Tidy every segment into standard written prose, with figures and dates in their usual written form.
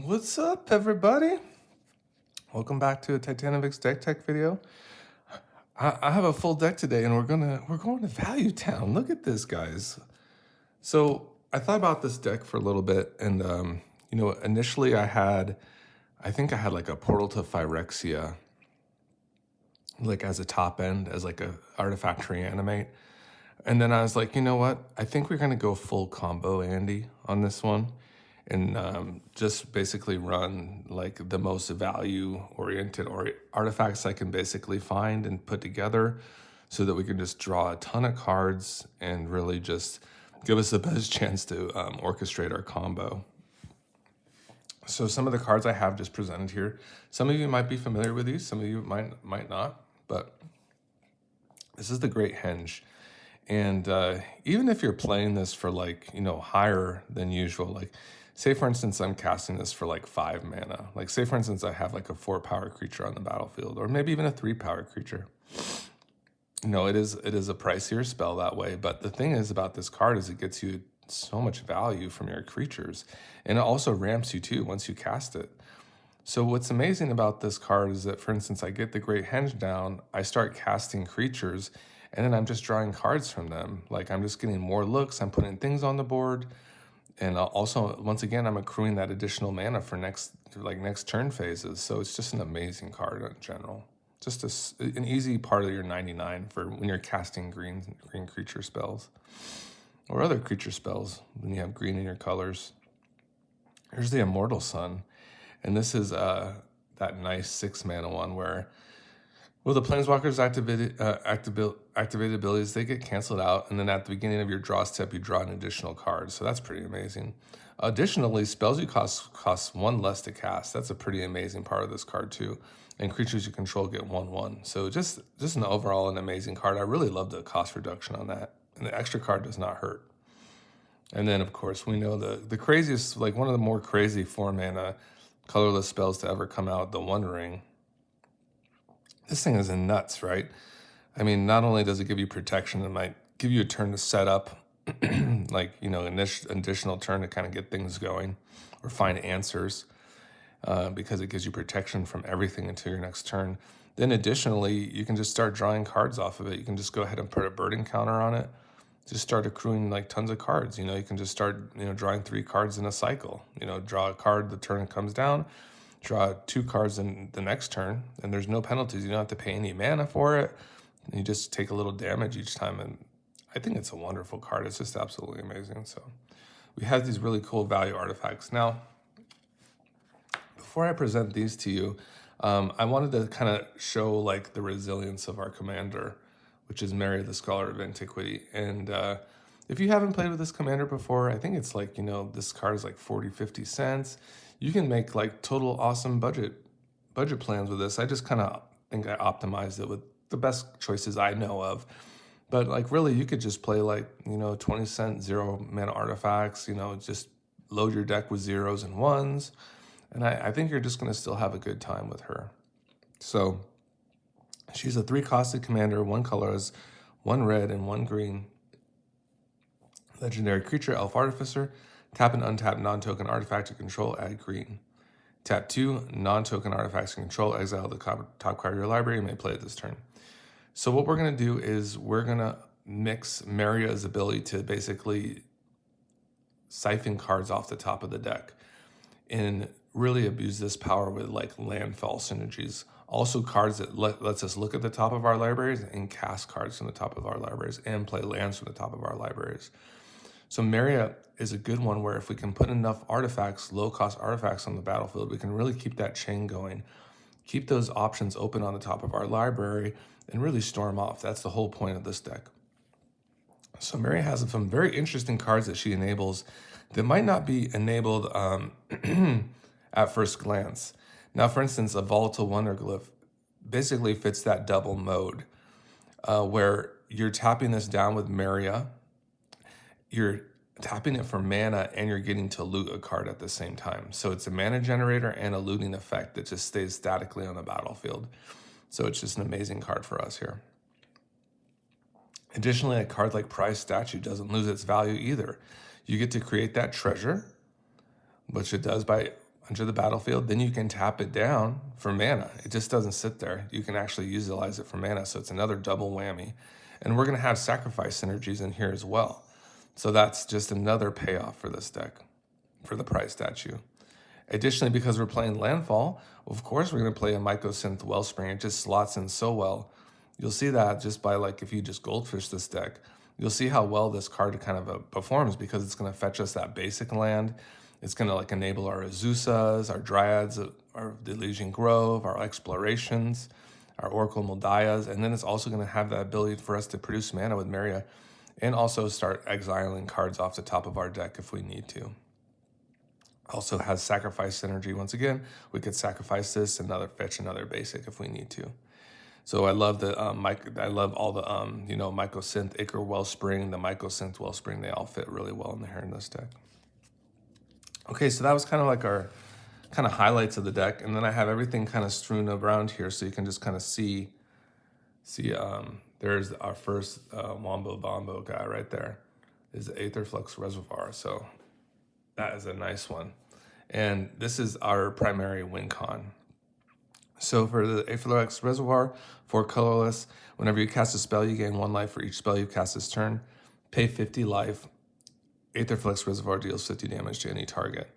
What's up, everybody? Welcome back to a Titanovix deck tech video. I have a full deck today, and we're going to Value Town. Look at this, guys. So I thought about this deck for a little bit, and initially I think I had like a Portal to Phyrexia, like as a top end, as like a artifact reanimate, and then I was like, you know what? I think we're gonna go full combo Andy on this one. And just basically run like the most value-oriented artifacts I can basically find and put together so that we can just draw a ton of cards and really just give us the best chance to orchestrate our combo. So some of the cards I have just presented here, some of you might be familiar with these, some of you might not, but this is the Great Henge. And even if you're playing this for like, higher than usual, like say for instance, I'm casting this for like 5 mana. Like say for instance, I have like a 4-power creature on the battlefield, or maybe even a 3-power creature. It is a pricier spell that way. But the thing is about this card is it gets you so much value from your creatures. And it also ramps you too once you cast it. So what's amazing about this card is that, for instance, I get the Great Henge down, I start casting creatures, and then I'm just drawing cards from them. Like I'm just getting more looks, I'm putting things on the board. And also, once again, I'm accruing that additional mana for next turn phases. So it's just an amazing card in general. Just an easy part of your 99 for when you're casting green creature spells. Or other creature spells when you have green in your colors. Here's the Immortal Sun. And this is that nice 6-mana one where, well, the Planeswalker's activated abilities, they get canceled out, and then at the beginning of your draw step, you draw an additional card. So that's pretty amazing. Additionally, spells you cost 1 less to cast. That's a pretty amazing part of this card too. And creatures you control get 1/1. So just an overall an amazing card. I really love the cost reduction on that. And the extra card does not hurt. And then, of course, we know the craziest, like one of the more crazy 4-mana colorless spells to ever come out, the One Ring. This thing is nuts, right? I mean, not only does it give you protection, it might give you a turn to set up, like, an additional turn to kind of get things going or find answers because it gives you protection from everything until your next turn. Then additionally, you can just start drawing cards off of it. You can just go ahead and put a birding counter on it. Just start accruing like tons of cards. You can just start, drawing 3 cards in a cycle. Draw a card the turn it comes down, draw 2 cards in the next turn, and there's no penalties. You don't have to pay any mana for it. You just take a little damage each time, and I think it's a wonderful card. It's just absolutely amazing. So we have these really cool value artifacts. Now, before I present these to you, I wanted to kind of show like the resilience of our commander, which is Meria, the Scholar of Antiquity. And if you haven't played with this commander before, I think it's like, this card is like 40-50 cents. You can make like total awesome budget plans with this. I just kind of think I optimized it with the best choices I know of. But like really you could just play like, 20-cent 0-mana artifacts, just load your deck with 0s and 1s. And I think you're just going to still have a good time with her. So she's a 3-costed commander, 1 colors, 1 red and 1 green. Legendary creature, Elf Artificer. Tap an untapped non-token artifact to control, add green. Tap 2 non-token artifacts to control, exile the top card of your library, and may play it this turn. So what we're going to do is we're going to mix Meria's ability to basically siphon cards off the top of the deck and really abuse this power with like Landfall synergies. Also cards that lets us look at the top of our libraries and cast cards from the top of our libraries and play lands from the top of our libraries. So Meria is a good one where if we can put enough artifacts, low-cost artifacts on the battlefield, we can really keep that chain going, keep those options open on the top of our library, and really storm off. That's the whole point of this deck. So Meria has some very interesting cards that she enables that might not be enabled at first glance. Now, for instance, a Volatile Wonderglyph basically fits that double mode where you're tapping this down with Meria, you're tapping it for mana, and you're getting to loot a card at the same time. So it's a mana generator and a looting effect that just stays statically on the battlefield. So it's just an amazing card for us here. Additionally, a card like Prize Statue doesn't lose its value either. You get to create that treasure, which it does by onto the battlefield, then you can tap it down for mana. It just doesn't sit there. You can actually utilize it for mana, so it's another double whammy. And we're going to have sacrifice synergies in here as well. So that's just another payoff for this deck, for the prize statue. Additionally, because we're playing Landfall, of course we're going to play a Mycosynth Wellspring. It just slots in so well. You'll see that just by, like, if you just Goldfish this deck, you'll see how well this card kind of performs, because it's going to fetch us that basic land. It's going to like enable our Azusas, our Dryads, our Elysian Grove, our Explorations, our Oracle Moldias, and then it's also going to have the ability for us to produce mana with Meria, and also start exiling cards off the top of our deck if we need to. Also has sacrifice synergy. Once again, we could sacrifice this and fetch another basic if we need to. So I love the I love all the Mycosynth Ichor Wellspring, the Mycosynth Wellspring. They all fit really well in this deck. Okay, so that was kind of like our kind of highlights of the deck, and then I have everything kind of strewn around here, so you can just kind of see. There's our first Wombo Bombo guy right there, is the Aetherflux Reservoir. So that is a nice one, and this is our primary win con. So for the Aetherflux Reservoir, 4 colorless. Whenever you cast a spell, you gain 1 life for each spell you cast this turn. Pay 50 life. Aetherflux Reservoir deals 50 damage to any target.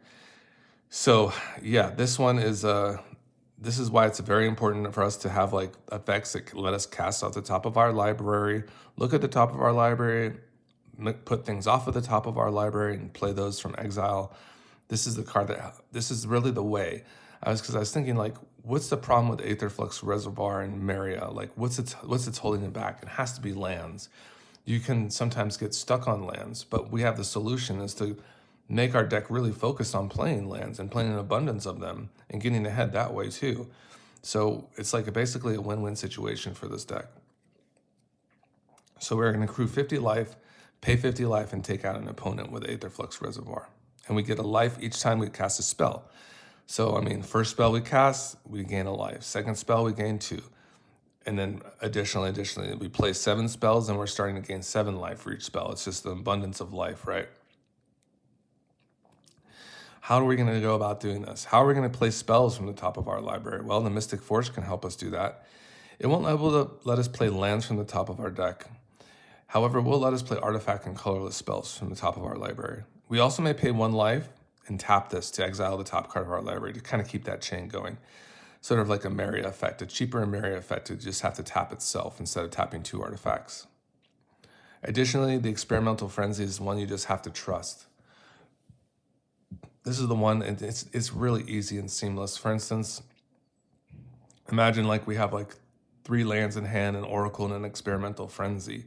So yeah, this one is this is why it's very important for us to have like effects that let us cast off the top of our library. Look at the top of our library, put things off of the top of our library, and play those from exile. This is the card this is really the way. Because I was thinking, like, what's the problem with Aetherflux Reservoir and Meria? Like, what's it's holding it back? It has to be lands. You can sometimes get stuck on lands, but we have the solution is to make our deck really focused on playing lands and playing an abundance of them and getting ahead that way too. So it's like basically a win-win situation for this deck. So we're going to accrue 50 life, pay 50 life, and take out an opponent with Aetherflux Reservoir. And we get a life each time we cast a spell. So, I mean, first spell we cast, we gain a life. Second spell, we gain 2. And then additionally, we play 7 spells, and we're starting to gain 7 life for each spell. It's just the abundance of life, right? How are we going to go about doing this? How are we going to play spells from the top of our library? Well, the Mystic Force can help us do that. It won't be able to let us play lands from the top of our deck. However, it will let us play artifact and colorless spells from the top of our library. We also may pay 1 life and tap this to exile the top card of our library to kind of keep that chain going. Sort of like a Meria effect, a cheaper Meria effect to just have to tap itself instead of tapping 2 artifacts. Additionally, the Experimental Frenzy is one you just have to trust. This is the one, and it's really easy and seamless. For instance, imagine like we have like 3 lands in hand, an Oracle, and an Experimental Frenzy.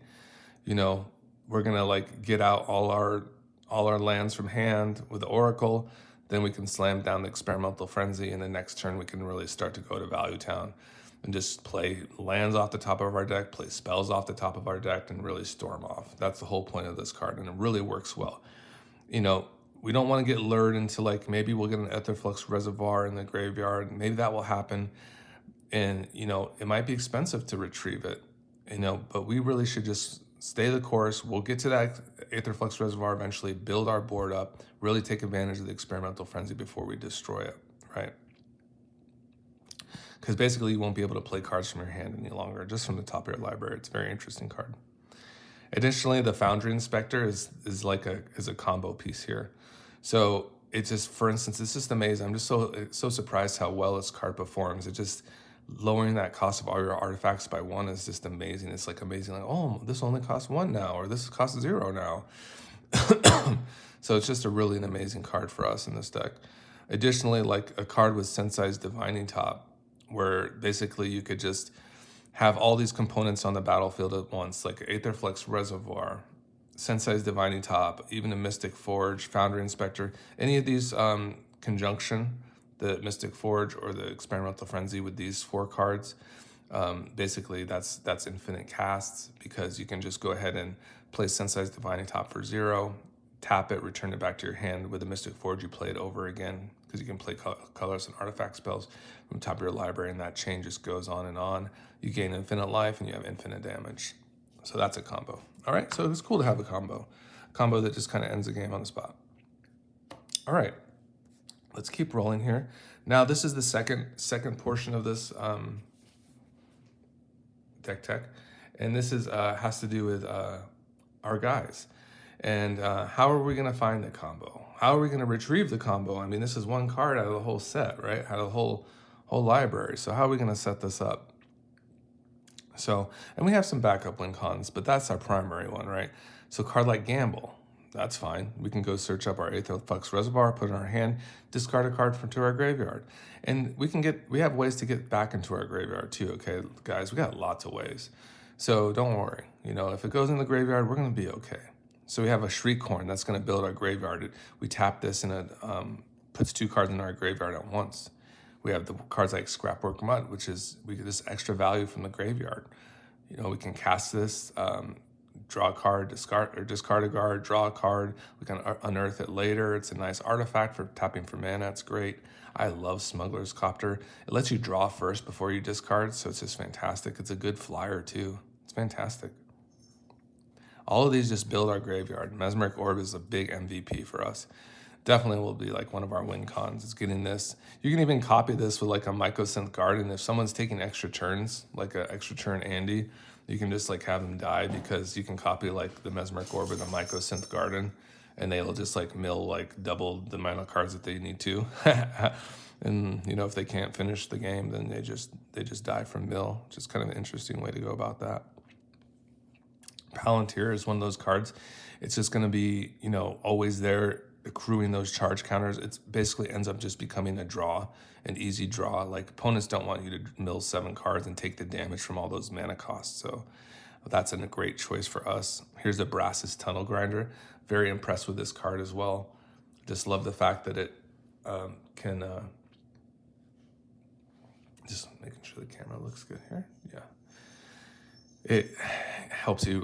You know, we're gonna like get out all our lands from hand with the Oracle, then we can slam down the Experimental Frenzy, and the next turn we can really start to go to Value Town and just play lands off the top of our deck, play spells off the top of our deck, and really storm off. That's the whole point of this card, and it really works well. You know, we don't want to get lured into like, maybe we'll get an Aetherflux Reservoir in the graveyard, maybe that will happen, and you know, it might be expensive to retrieve it, you know, but we really should just stay the course. We'll get to that Aetherflux Reservoir eventually, build our board up, really take advantage of the Experimental Frenzy before we destroy it, right? Because basically you won't be able to play cards from your hand any longer, just from the top of your library. It's a very interesting card. Additionally, the Foundry Inspector is a combo piece here. So it's just, for instance, it's just amazing. I'm just so surprised how well this card performs. It just, lowering that cost of all your artifacts by 1 is just amazing. It's like amazing, like, oh, this only costs 1 now, or this costs 0 now. So it's just an amazing card for us in this deck. Additionally, like a card with Sensei's Divining Top, where basically you could just have all these components on the battlefield at once, like Aetherflux Reservoir, Sensei's Divining Top, even a Mystic Forge, Foundry Inspector, any of these conjunction, the Mystic Forge or the Experimental Frenzy with these 4 cards, basically that's infinite casts, because you can just go ahead and play Sensei's Divining Top for 0, tap it, return it back to your hand. With the Mystic Forge, you play it over again, because you can play colors and artifact spells from the top of your library, and that chain just goes on and on. You gain infinite life, and you have infinite damage. So that's a combo. All right, so it's cool to have a combo that just kind of ends the game on the spot. All right. Let's keep rolling here. Now this is the second portion of this deck tech, and this is has to do with our guys. And how are we going to find the combo? How are we going to retrieve the combo? I mean, this is one card out of the whole set, right? Out of the whole library. So how are we going to set this up? So, and we have some backup win cons, but that's our primary one, right? So card like Gamble, that's fine. We can go search up our Aetherflux Reservoir, put it in our hand, discard a card to our graveyard. And we have ways to get back into our graveyard too, okay, guys? We got lots of ways. So don't worry. You know, if it goes in the graveyard, we're going to be okay. So we have a Shriek Horn that's going to build our graveyard. We tap this and it puts 2 cards in our graveyard at once. We have the cards like Scrapwork Mud, which is we get this extra value from the graveyard. You know, we can cast this, draw a card, discard a card, draw a card. We can unearth it later. It's a nice artifact for tapping for mana. It's great. I love Smuggler's Copter. It lets you draw first before you discard, so it's just fantastic. It's a good flyer too. It's fantastic. All of these just build our graveyard. Mesmeric Orb is a big MVP for us. Definitely will be like one of our win cons is getting this. You can even copy this with like a Mycosynth Garden. If someone's taking extra turns, like an extra turn Andy, you can just like have them die because you can copy like the Mesmeric Orb or the Mycosynth Garden, and they'll just like mill like double the amount of cards that they need to. And you know, if they can't finish the game, then they just die from mill. Just kind of an interesting way to go about that. Palantir is one of those cards. It's just going to be, you know, always there accruing those charge counters. It basically ends up just becoming a draw, an easy draw. Like opponents don't want you to mill 7 cards and take the damage from all those mana costs. So that's a great choice for us. Here's the Brass's Tunnel Grinder. Very impressed with this card as well. Just love the fact that it can, just making sure the camera looks good here. Yeah. It helps you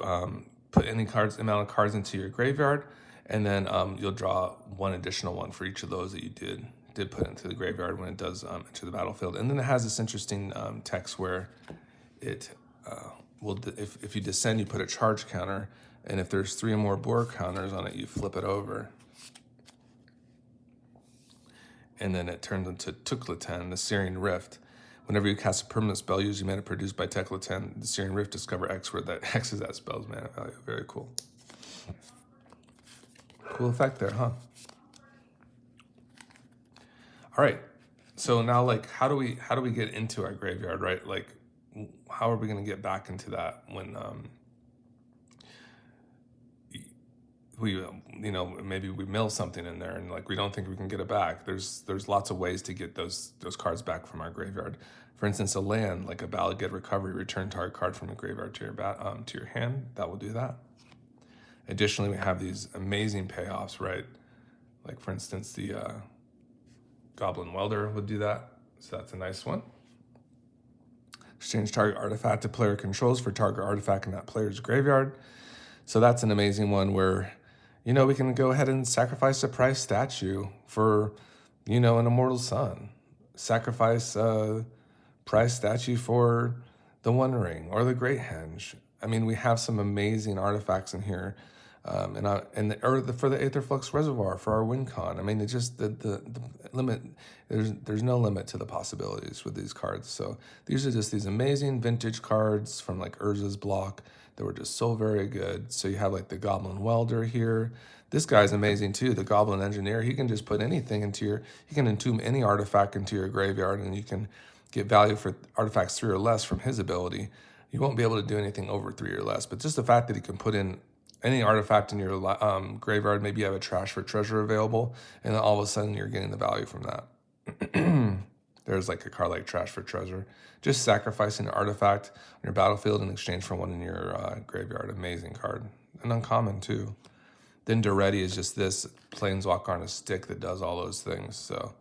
put any amount of cards into your graveyard, and then you'll draw 1 additional one for each of those that you did put into the graveyard when it does enter the battlefield. And then it has this interesting text where it will, if you descend, you put a charge counter, and if there's 3 or more bore counters on it, you flip it over. And then it turns into Tuklatan, the Searing Rift. Whenever you cast a permanent spell using mana produced by Tuklatan, the Searing Rift, discover X, where that X is that spell's mana value. Very cool. Cool effect there, huh? All right. So now, like, how do we get into our graveyard, right? Like, how are we going to get back into that when we, you know, maybe we mill something in there and like we don't think we can get it back. There's lots of ways to get those cards back from our graveyard. For instance, a land like a Ballad Get Recovery, return target card from a graveyard to your hand. That will do that. Additionally, we have these amazing payoffs, right? Like for instance, the Goblin Welder would do that. So that's a nice one. Exchange target artifact to player controls for target artifact in that player's graveyard. So that's an amazing one where, you know, we can go ahead and sacrifice a prize statue for, you know, an Immortal Sun. Sacrifice a prize statue for the One Ring or the Great Henge. I mean, we have some amazing artifacts in here. For the Aetherflux Reservoir for our win con. I mean, it's just the limit. There's no limit to the possibilities with these cards. So these are just these amazing vintage cards from like Urza's block that were just so very good. So you have like the Goblin Welder here. This guy's amazing too. The Goblin Engineer. He can just put anything he can entomb any artifact into your graveyard, and you can get value for artifacts 3 or less from his ability. You won't be able to do anything over 3 or less, but just the fact that he can put in any artifact in your graveyard, maybe you have a Trash for Treasure available, and then all of a sudden you're getting the value from that. There's like a card like Trash for Treasure. Just sacrificing an artifact on your battlefield in exchange for one in your graveyard. Amazing card. And uncommon too. Then Duretti is just this Planeswalker on a stick that does all those things. So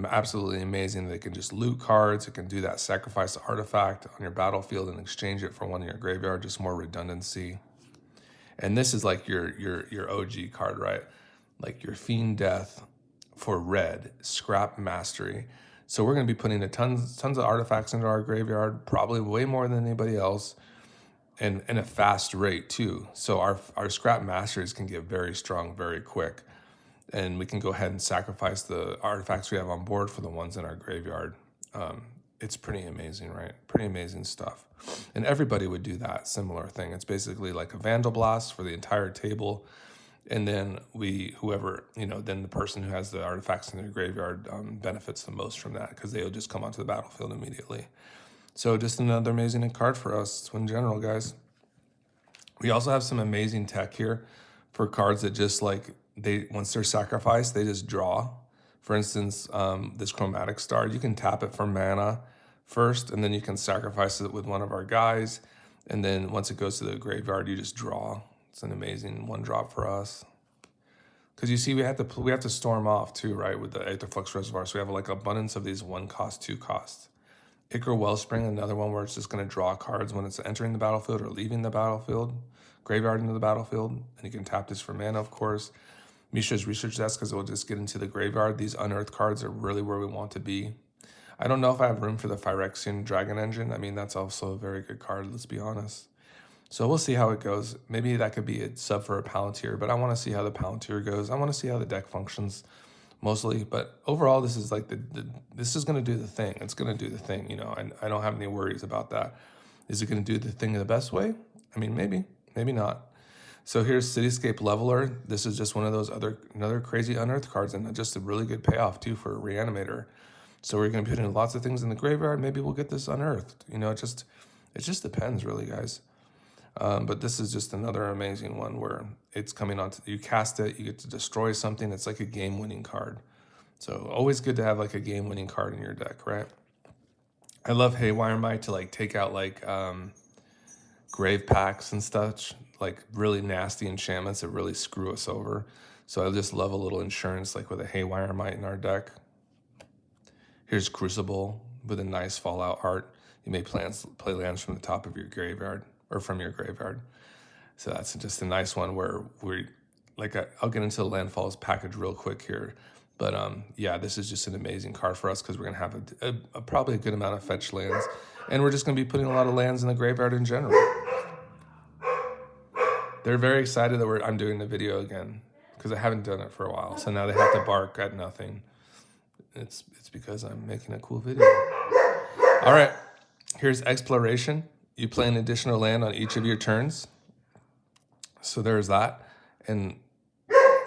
absolutely amazing. They can just loot cards. It can do that, sacrifice the artifact on your battlefield and exchange it for one in your graveyard. Just more redundancy. And this is like your OG card, right? Like your Fiend Death for red, Scrap Mastery. So we're going to be putting tons of artifacts into our graveyard, probably way more than anybody else, and a fast rate too. So our Scrap Masteries can get very strong very quick. and we can go ahead and sacrifice the artifacts we have on board for the ones in our graveyard. It's pretty amazing, right? Pretty amazing stuff. And everybody would do that similar thing. It's basically like a Vandal Blast for the entire table. And then whoever, then the person who has the artifacts in their graveyard benefits the most from that, because they'll just come onto the battlefield immediately. So just another amazing card for us in general, guys. We also have some amazing tech here for cards that just once they're sacrificed, they just draw. For instance, this Chromatic Star, you can tap it for mana first, and then you can sacrifice it with one of our guys. And then once it goes to the graveyard, you just draw. It's an amazing 1-drop for us. Because you see, we have to storm off too, right, with the Aetherflux Reservoir. So we have like abundance of these 1-cost, 2-cost. Ichor Wellspring, another one where it's just going to draw cards when it's entering the battlefield or leaving the battlefield, graveyard into the battlefield. And you can tap this for mana, of course. Mishra's Research Desk, because it will just get into the graveyard. These unearthed cards are really where we want to be. I don't know if I have room for the Phyrexian Dragon Engine. I mean, that's also a very good card, let's be honest. So we'll see how it goes. Maybe that could be a sub for a Palantir, but I want to see how the Palantir goes. I want to see how the deck functions mostly. But overall, this is like this is going to do the thing. It's going to do the thing, and I don't have any worries about that. Is it going to do the thing in the best way? I mean, maybe not. So here's Cityscape Leveler. This is just one of those another crazy unearthed cards, and just a really good payoff too for a Reanimator. So we're going to be putting lots of things in the graveyard. Maybe we'll get this unearthed. It just depends, really, guys. But this is just another amazing one where it's coming on. You cast it, you get to destroy something. It's like a game-winning card. So always good to have like a game-winning card in your deck, right? I love Haywire Might to take out grave packs and such, like really nasty enchantments that really screw us over. So I just love a little insurance with a Haywire Might in our deck. Here's Crucible with a nice Fallout art. You may play lands from the top of your graveyard or from your graveyard. So that's just a nice one where I'll get into the Landfall's package real quick here. But yeah, this is just an amazing card for us because we're going to have a probably a good amount of fetch lands. And we're just going to be putting a lot of lands in the graveyard in general. They're very excited that I'm doing the video again because I haven't done it for a while. So now they have to bark at nothing. It's because I'm making a cool video. All right, here's Exploration. You play an additional land on each of your turns. So there's that. And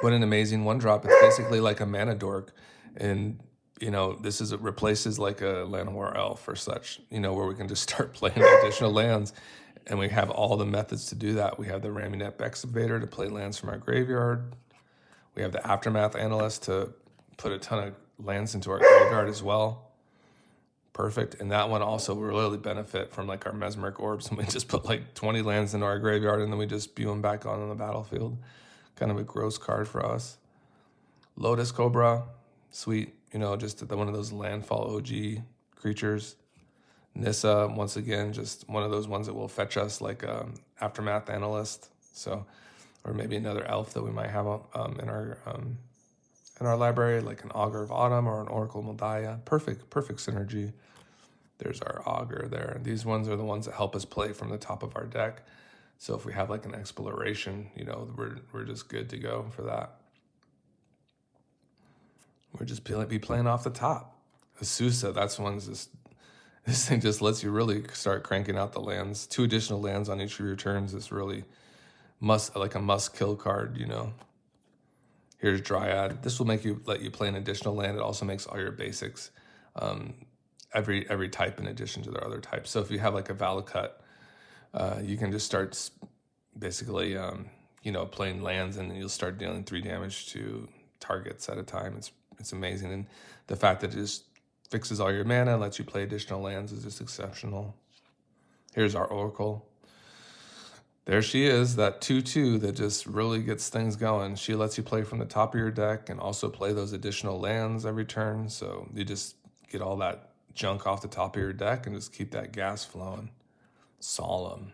what an amazing 1-drop. It's basically like a mana dork. And, it replaces like a Llanowar Elf or such, where we can just start playing additional lands. And we have all the methods to do that. We have the Reanimator Excavator to play lands from our graveyard. We have the Aftermath Analyst to put a ton of lands into our graveyard as well. Perfect. And that one also will really benefit from our Mesmeric Orbs. And we just put 20 lands into our graveyard and then we just spew them back on the battlefield. Kind of a gross card for us. Lotus Cobra, sweet. Just one of those Landfall OG creatures. Nissa, once again, just one of those ones that will fetch us Aftermath Analyst. So, or maybe another elf that we might have in our library, like an Augur of Autumn or an Oracle Moldiah. Perfect synergy. There's our Augur there. These ones are the ones that help us play from the top of our deck. So if we have an Exploration, we're just good to go for that. We're just be playing off the top. Asusa, that's one's just, this thing just lets you really start cranking out the lands. 2 additional lands on each of your turns is really a must kill card, Here's Dryad. This will let you play an additional land. It also makes all your basics every type in addition to their other types. So if you have a Valakut, you can just start basically playing lands, and then you'll start dealing 3 damage to targets at a time. It's amazing, and the fact that it just fixes all your mana and lets you play additional lands is just exceptional. Here's our Oracle. There she is, that 2/2 that just really gets things going. She lets you play from the top of your deck and also play those additional lands every turn. So you just get all that junk off the top of your deck and just keep that gas flowing. Solemn.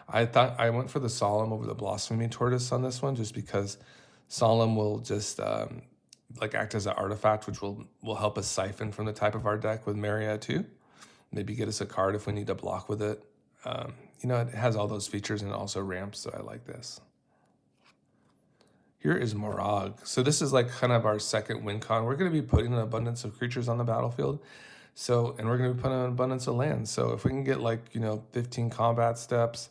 I thought I went for the Solemn over the Blossoming Tortoise on this one just because Solemn will just act as an artifact, which will help us siphon from the type of our deck with Meria too. Maybe get us a card if we need to block with it. It has all those features and also ramps, so I like this. Here is Moraug. So this is like kind of our second win con. We're going to be putting an abundance of creatures on the battlefield. So, and we're going to be putting an abundance of lands. So if we can get like, 15 combat steps,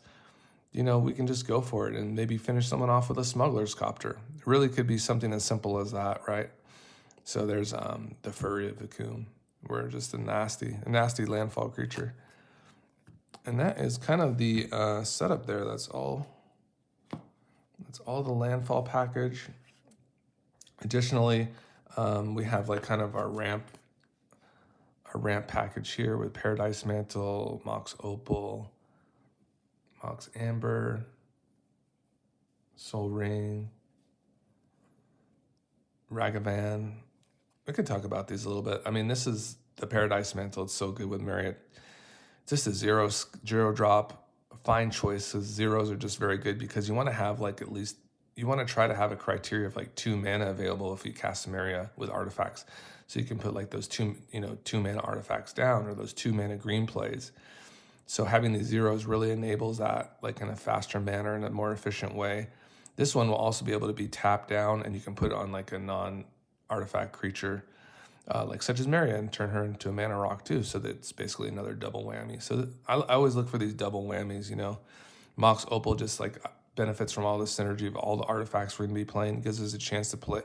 we can just go for it and maybe finish someone off with a smuggler's copter. It really could be something as simple as that, right? So there's the Fury of Vacuum. We're just a nasty landfall creature. And that is kind of the setup there. That's all the landfall package. Additionally, we have like kind of our ramp package here with Paradise Mantle, Mox Opal, Mox Amber, Soul Ring, Ragavan. We could talk about these a little bit. I mean, this is the Paradise Mantle. It's so good with Meria. Just a zero drop, fine choices. Zeros are just very good because you want to have like at least, you want to try to have a criteria of like 2 mana available if you cast Meria with artifacts. So you can put like those 2 mana artifacts down or those 2 mana green plays. So having these zeros really enables that like in a faster manner, in a more efficient way. This one will also be able to be tapped down and you can put it on like a non-artifact creature like such as Meria and turn her into a mana rock too. So that's basically another double whammy. So I always look for these double whammies, Mox Opal just like benefits from all the synergy of all the artifacts we're gonna be playing. It gives us a chance to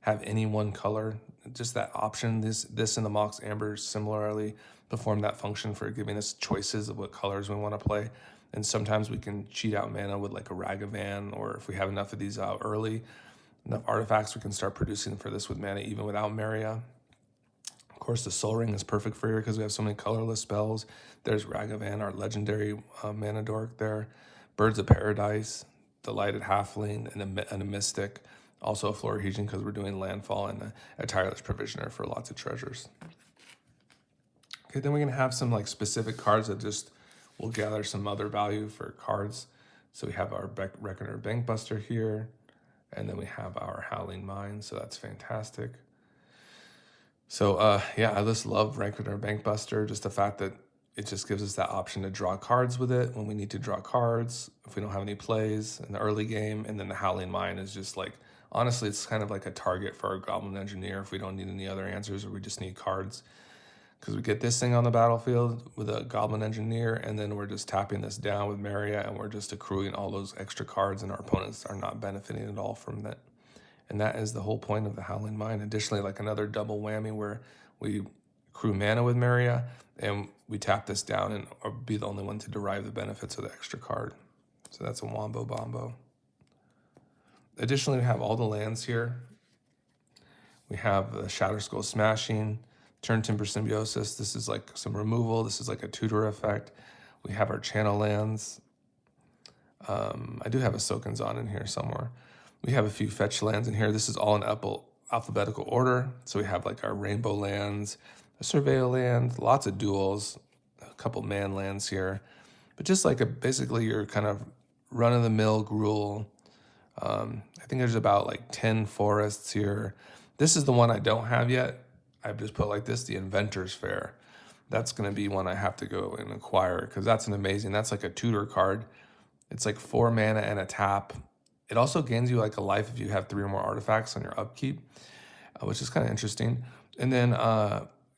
have any one color, just that option. This and the Mox Amber similarly perform that function for giving us choices of what colors we want to play. And sometimes we can cheat out mana with like a Ragavan, or if we have enough of these out early, enough artifacts, we can start producing for this with mana even without Meria. Of course, the Soul Ring is perfect for here because we have so many colorless spells. There's Ragavan, our legendary mana dork there. Birds of Paradise, the Lighted Halfling, and a Mystic. Also a Florahedron because we're doing Landfall, and a Tireless Provisioner for lots of treasures. Okay, then we're going to have some like specific cards that just will gather some other value for cards. So we have our Reckoner Bankbuster here, and then we have our Howling Mine, so that's fantastic. So yeah, I just love Reckoner Bankbuster, just the fact that it just gives us that option to draw cards with it when we need to draw cards, if we don't have any plays in the early game. And then the Howling Mine is just like, honestly, it's kind of like a target for our Goblin Engineer if we don't need any other answers or we just need cards. Because we get this thing on the battlefield with a Goblin Engineer, and then we're just tapping this down with Meria, and we're just accruing all those extra cards, and our opponents are not benefiting at all from that. And that is the whole point of the Howling Mine. Additionally, like another double whammy where we accrue mana with Meria, and we tap this down and or be the only one to derive the benefits of the extra card. So that's a Wombo Bombo. Additionally, we have all the lands here. We have the Shatter Skull Smashing, Turn Timber Symbiosis. This is like some removal. This is like a tutor effect. We have our channel lands. I do have a Soken'Zon in here somewhere. We have a few fetch lands in here. This is all in alphabetical order. So we have like our rainbow lands, a surveil land, lots of duels, a couple man lands here. But just like basically your kind of run-of-the-mill Gruul. I think there's about like 10 forests here. This is the one I don't have yet. I've just put like this, the Inventor's Fair. That's going to be one I have to go and acquire because that's that's like a tutor card. It's like 4 mana and a tap. It also gains you like a life if you have 3 or more artifacts on your upkeep, which is kind of interesting. And then,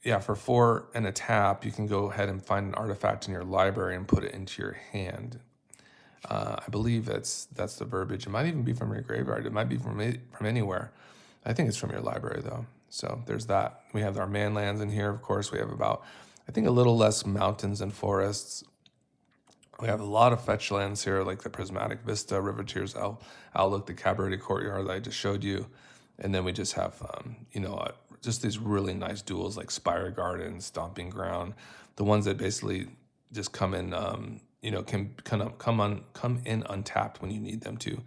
yeah, for 4 and a tap, you can go ahead and find an artifact in your library and put it into your hand. I believe that's the verbiage. It might even be from your graveyard. It might be from anywhere. I think it's from your library though. So there's that. We have our man lands in here. Of course, we have about, I think, a little less mountains and forests. We have a lot of fetch lands here, like the Prismatic Vista, Riveteer's Outlook, the Cabaret Courtyard that I just showed you. And then we just have, just these really nice duels like Spire Garden, Stomping Ground, the ones that basically just come in, can come in untapped when you need them to.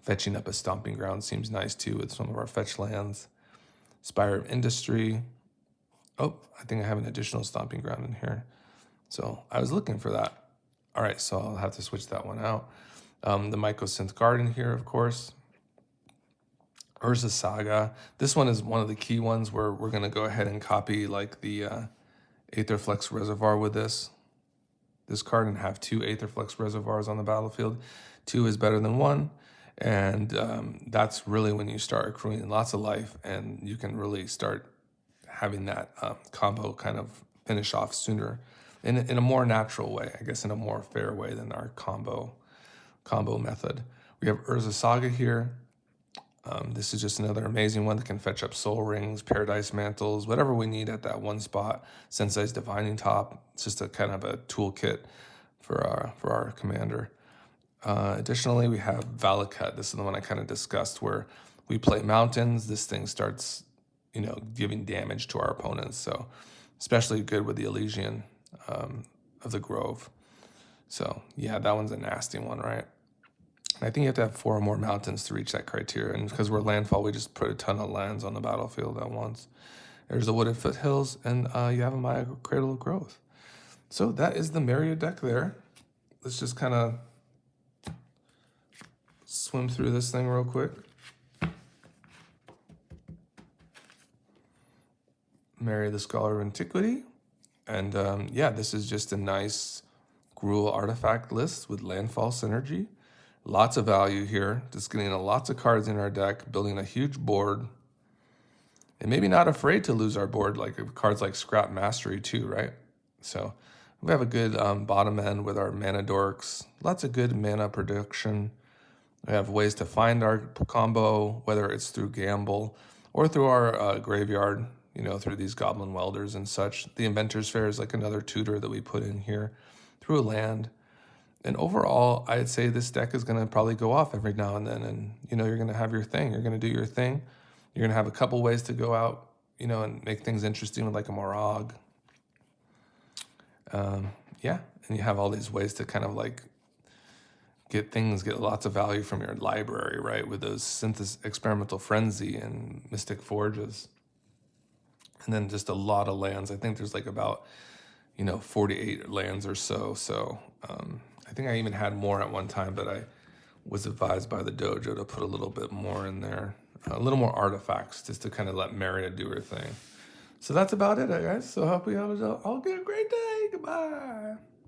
Fetching up a Stomping Ground seems nice too with some of our fetch lands. Spire of Industry. Oh, I think I have an additional Stomping Ground in here. So I was looking for that. All right, so I'll have to switch that one out. The Mycosynth Garden here, of course. Urza Saga. This one is one of the key ones where we're going to go ahead and copy like the Aetherflux Reservoir with this card and have 2 Aetherflux Reservoirs on the battlefield. 2 is better than 1. And that's really when you start accruing lots of life, and you can really start having that combo kind of finish off sooner in a more natural way, I guess, in a more fair way than our combo method. We have Urza Saga here. This is just another amazing one that can fetch up soul rings, paradise mantles, whatever we need at that one spot. Sensei's Divining Top. It's just a kind of a toolkit for our commander. Additionally, we have Valakut. This is the one I kind of discussed, where we play mountains. This thing starts, giving damage to our opponents. So, especially good with the Elysian of the Grove. So, yeah, that one's a nasty one, right? And I think you have to have 4 or more mountains to reach that criteria. And because we're landfall, we just put a ton of lands on the battlefield at once. There's the Wooded Foothills, and you have a Maya Cradle of Growth. So that is the Meria deck there. Let's just kind of swim through this thing real quick. Meria, the Scholar of Antiquity. And yeah, this is just a nice Gruul artifact list with landfall synergy. Lots of value here. Just getting lots of cards in our deck, building a huge board. And maybe not afraid to lose our board, like cards like Scrap Mastery too, right? So we have a good bottom end with our mana dorks. Lots of good mana production. We have ways to find our combo, whether it's through Gamble or through our graveyard, through these Goblin Welders and such. The Inventor's Fair is like another tutor that we put in here through a land. And overall, I'd say this deck is going to probably go off every now and then. And, you're going to have your thing. You're going to do your thing. You're going to have a couple ways to go out, and make things interesting with like a Moraug. Yeah, and you have all these ways to kind of like get lots of value from your library, right? With those Experimental Frenzy and Mystic Forges. And then just a lot of lands. I think there's like about, 48 lands or so. So I think I even had more at one time, but I was advised by the dojo to put a little bit more in there. A little more artifacts just to kind of let Meria do her thing. So that's about it, guys. So I hope you all get a great day. Goodbye.